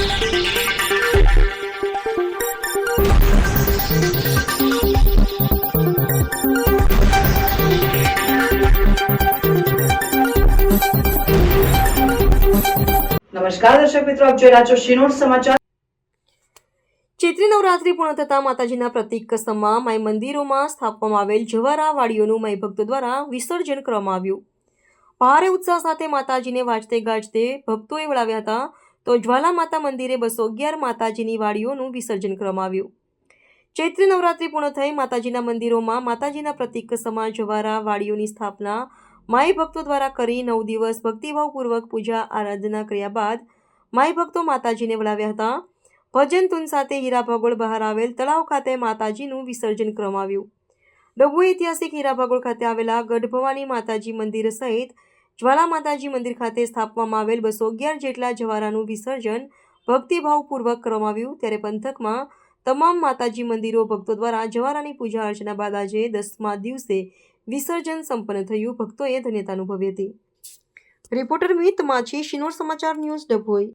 નમસ્કાર દર્શક મિત્રો, આપ જોઈ રહ્યા છો શિનોર સમાચાર। ચૈત્રી નવરાત્રી પૂર્ણ થતા માતાજીના પ્રતીક સમા માઈ મંદિરોમાં સ્થાપવામાં આવેલ જવારા વાડીઓનું માઈ ભક્તો દ્વારા વિસર્જન કરવામાં આવ્યું। ભારે ઉત્સાહ સાથે માતાજીને વાજતે ગાજતે ભક્તોએ વળાવ્યા હતા તો જ્વાલા માતા મંદિરે 211 માતાજીની વાડીઓનું વિસર્જન કરવામાં આવ્યું। ચૈત્રી નવરાત્રી પૂર્ણ થઈ માતાજીના મંદિરોમાં માતાજીના પ્રતીક સમા જવારા વાડીઓની સ્થાપના માઈ ભક્તો દ્વારા કરી 9 દિવસ ભક્તિભાવપૂર્વક પૂજા આરાધના કર્યા બાદ માઈ ભક્તો માતાજીને વળાવ્યા હતા। ભજન ધૂન સાથે હીરા ભાગોળ બહાર આવેલ તળાવ ખાતે માતાજીનું વિસર્જન કરવામાં આવ્યું। ડભોઈ ઐતિહાસિક હીરા ભાગોળ ખાતે આવેલા ગઢ ભવાની માતાજી મંદિર સહિત જ્વાલા માતાજી મંદિર ખાતે સ્થાપવામાં આવેલ 211 જેટલા જવારાનું વિસર્જન ભક્તિભાવપૂર્વક કરવામાં આવ્યું। ત્યારે પંથકમાં તમામ માતાજી મંદિરો ભક્તો દ્વારા જવારાની પૂજા અર્ચના બાદ આજે 10મા દિવસે વિસર્જન સંપન્ન થયું। ભક્તોએ ધન્યતા અનુભવી હતી। રિપોર્ટર મિત માછી, શિનોર સમાચાર ન્યૂઝ, ડભોઈ।